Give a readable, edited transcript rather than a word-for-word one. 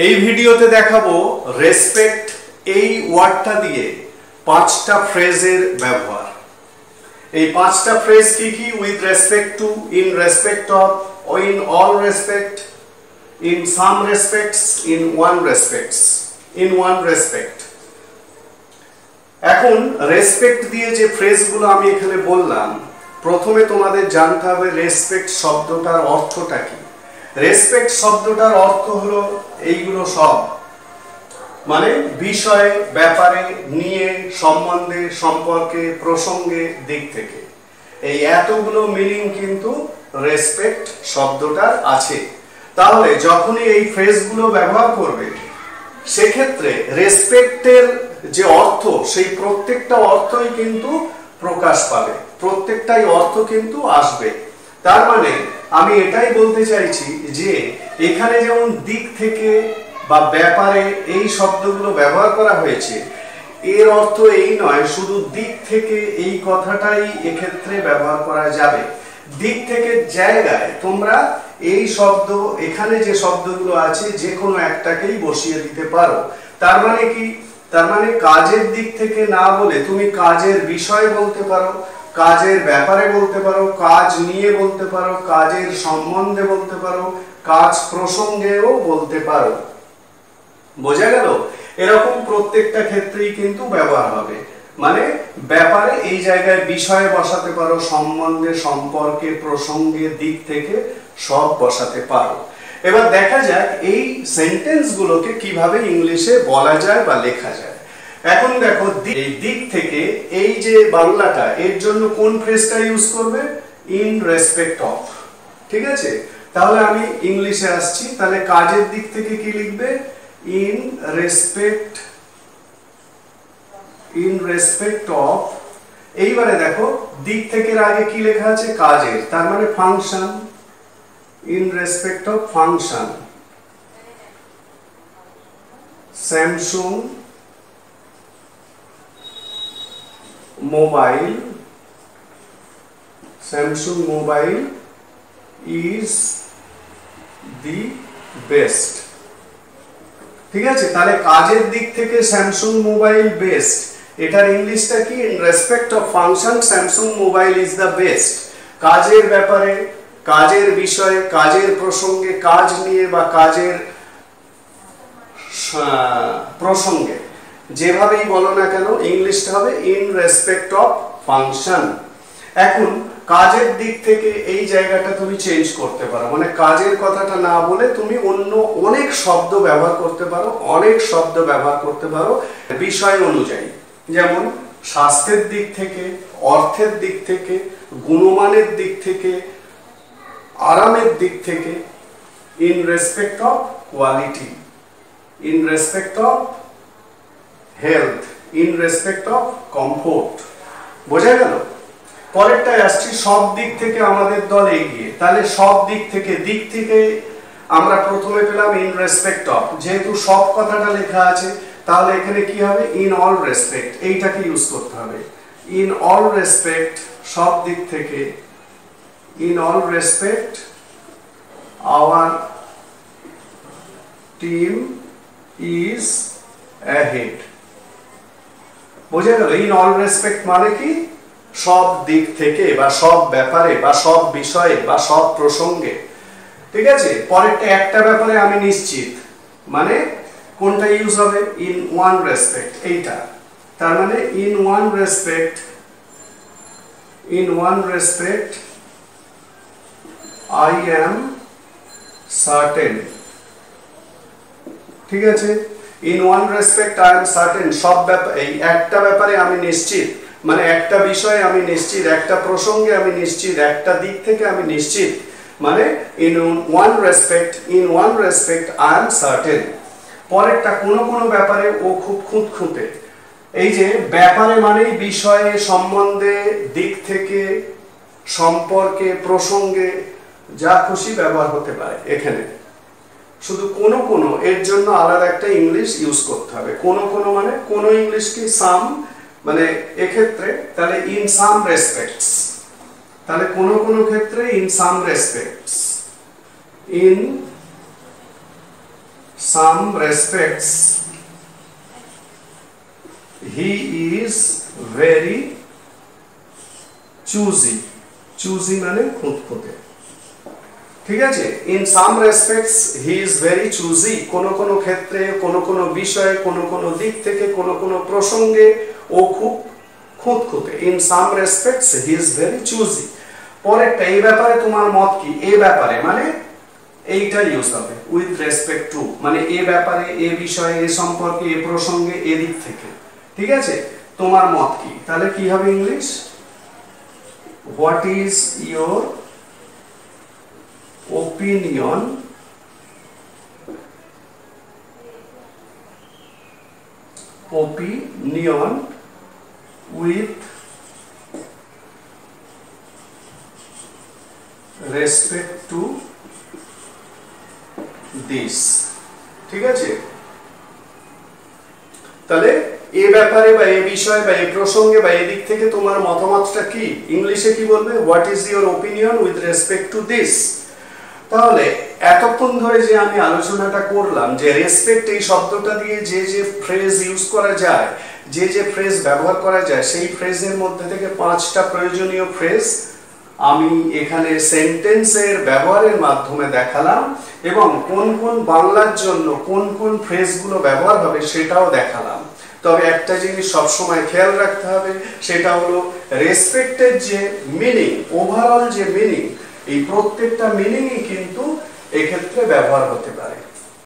এই ভিডিওতে দেখাবো রেসপেক্ট এই ওয়ার্ডটা দিয়ে পাঁচটা ফ্রেজের ব্যবহার। এই পাঁচটা ফ্রেজ কি কি? With respect to, in respect of, in all respect, in some respects, in one respects, in one respect. এখন রেসপেক্ট দিয়ে যে ফ্রেজগুলো আমি এখানে বললাম, প্রথমে তোমাদের জানতে হবে রেসপেক্ট শব্দটার অর্থটা কি। রেসপেক্ট শব্দটার অর্থ হলো এইগুলো সব, মানে বিষয়ে, ব্যাপারে, নিয়ে, সম্বন্ধে, সম্পর্কে, প্রসঙ্গে, দিক থেকে। এই এতগুলো মিনিং কিন্তু রেসপেক্ট শব্দটার আছে। তাহলে যখনই এই ফ্রেজগুলো ব্যবহার করবে, সেক্ষেত্রে রেসপেক্টের যে অর্থ, সেই প্রত্যেকটা অর্থই কিন্তু প্রকাশ পাবে, প্রত্যেকটাই অর্থ কিন্তু আসবে। তার মানে আমি এটাই বলতে চাইছি যে এখানে যেমন দিক থেকে বা ব্যাপারে এই শব্দগুলো ব্যবহার করা হয়েছে, এর অর্থ এই নয় শুধু দিক থেকে এই কথাটাই এক্ষেত্রে ব্যবহার করা যাবে। দিক থেকে জায়গায় তোমরা এই শব্দ, এখানে যে শব্দগুলো আছে, যে কোনো একটাকেই বসিয়ে দিতে পারো। তার মানে কি? তার মানে কাজের দিক থেকে না বলে তুমি কাজের বিষয় বলতে পারো, কাজের ব্যাপারে বলতে পারো, কাজ নিয়ে বলতে পারো, কাজের সম্বন্ধে বলতে পারো, কাজ প্রসঙ্গেও বলতে পারো। বোঝা গেল? এরকম প্রত্যেকটা ক্ষেত্রেই কিন্তু ব্যবহার হবে। মানে ব্যাপারে এই জায়গায় বিষয়ে বসাতে পারো, সম্বন্ধে, সম্পর্কে, প্রসঙ্গে, দিক থেকে সব বসাতে পারো। এবার দেখা যাক এই সেন্টেন্সগুলোকে কিভাবে ইংলিশে বলা যায় বা লেখা যায়। এখন দেখো, এই দিক থেকে এই যে বাংলাটা, এর জন্য কোন ফ্রেজটা ইউজ করবে? In respect of. ঠিক আছে? তাহলে আমি ইংলিশে আসছি। তাহলে কাজের দিক থেকে কি লিখবে? In respect of. এইবারে দেখো, দিক থেকে আগে কি লেখা আছে? কাজের, তার মানে function. In respect of function. Samsung mobile, Samsung mobile is the best। ঠিক আছে? তাহলে কাজের দিক থেকে স্যামসুং মোবাইল বেস্ট। এটার ইংলিশটা কি? In respect of function Samsung mobile is the best. কাজের ব্যাপারে, কাজের বিষয়ে, কাজের প্রসঙ্গে, কাজ নিয়ে বা কাজের প্রসঙ্গে, যেভাবেই বলো না কেন, ইংলিশটা হবে ইন রেসপেক্ট অফ ফাংশন। এখন কাজের দিক থেকে এই জায়গাটা তুমি চেঞ্জ করতে পারো, মানে কাজের কথাটা না বলে তুমি অন্য অনেক শব্দ ব্যবহার করতে পারো, অনেক শব্দ ব্যবহার করতে পারো বিষয় অনুযায়ী। যেমন স্বাস্থ্যের দিক থেকে, অর্থের দিক থেকে, গুণমানের দিক থেকে, আরামের দিক থেকে। In respect of quality, in respect of health, in respect of comfort. বোঝা গেল? পরেরটায় আসছি, সব দিক থেকে আমাদের দল এগিয়ে। তাহলে সব দিক থেকে আমরা প্রথমে পেলাম ইন রেসপেক্ট অফ। যেহেতু সব কথাটা লেখা আছে, তাহলে এখানে কি হবে? ইন অল রেসপেক্ট, এইটাকে ইউজ করতে হবে। ইন অল রেসপেক্ট, সব দিক থেকে। In all respect our team is ahead. বোঝা গেল? ইন অল রেসপেক্ট মানে কি? সব দিক থেকে বা সব ব্যাপারে বা সব বিষয়ে বা সব প্রসঙ্গে। ঠিক আছে? পরেরটা একটা ব্যাপারে আমি নিশ্চিত, মানে কোনটা ইউজ হবে? ইন ওয়ান রেসপেক্ট, এইটা। তার মানে in one respect I am certain. ঠিক আছে? In one respect I am certain, সব ব্যাপারে, এই একটা ব্যাপারে আমি নিশ্চিত, মানে একটা বিষয়ে আমি নিশ্চিত, একটা প্রসঙ্গে আমি নিশ্চিত, একটা দিক থেকে আমি নিশ্চিত। মানে in one respect I am certain. পরেরটা, কোনো ব্যাপারে ও খুব খুঁতখুঁতে। এই যে ব্যাপারে মানেই বিষয়ে, সম্বন্ধে, দিক থেকে, সম্পর্কে, প্রসঙ্গে, যা খুশি ব্যবহার হতে পারে। এখানে শুধু কোনো এর জন্য আলাদা একটা ইংলিশ ইউজ করতে হবে। কোনো মানে কোনো ইংলিশ কি? সাম, মানে এক্ষেত্রে তাহলে ইন সাম রেসপেক্টস। তাহলে কোনো ক্ষেত্রে in some respects, in some respects he is very choosy. choosy মানে খুঁতখুঁতে, ঠিক আছে। in some respects he is very choosy, কোন কোন ক্ষেত্রে, কোন কোন বিষয়ে, কোন কোন দিক থেকে, কোন কোন প্রসঙ্গে ও খুব খুঁতখুঁতে। in some respects he is very choosy। পরেরটা, এই ব্যাপারে তোমার মত কি? এই ব্যাপারে মানে এইটা ইউজ হবে, with respect to মানে এই ব্যাপারে, এই বিষয়ে, এই সম্পর্কে, এই প্রসঙ্গে, এই দিক থেকে, ঠিক আছে। তোমার মত কি? তাহলে কি হবে English? what is your opinion with respect to this, ঠিক আছে। তাহলে এই ব্যাপারে বা এই বিষয়ে বা এই প্রসঙ্গে বা এই দিক থেকে তোমার মতামতটা কি? ইংলিশে কি বলবে? What is your opinion with respect to this. তাহলে এতক্ষণ ধরে যে আমি আলোচনাটা করলাম যে রেসপেক্ট এই শব্দটা দিয়ে যে যে ফ্রেজ ইউজ করা যায়, যে যে ফ্রেজ ব্যবহার করা যায়, সেই ফ্রেজের মধ্যে থেকে 5টা প্রয়োজনীয় ফ্রেজ আমি এখানে সেন্টেন্সের ব্যবহারের মাধ্যমে দেখালাম, এবং কোন কোন বাংলার জন্য কোন কোন ফ্রেজগুলো ব্যবহার হবে সেটাও দেখালাম। তবে একটা জিনিস সবসময় খেয়াল রাখতে হবে, সেটা হলো রেসপেক্টের যে মিনিং, ওভারঅল যে মিনিং, এই প্রত্যেকটা মিনিংই কিন্তু এক্ষেত্রে ব্যবহার হতে পারে।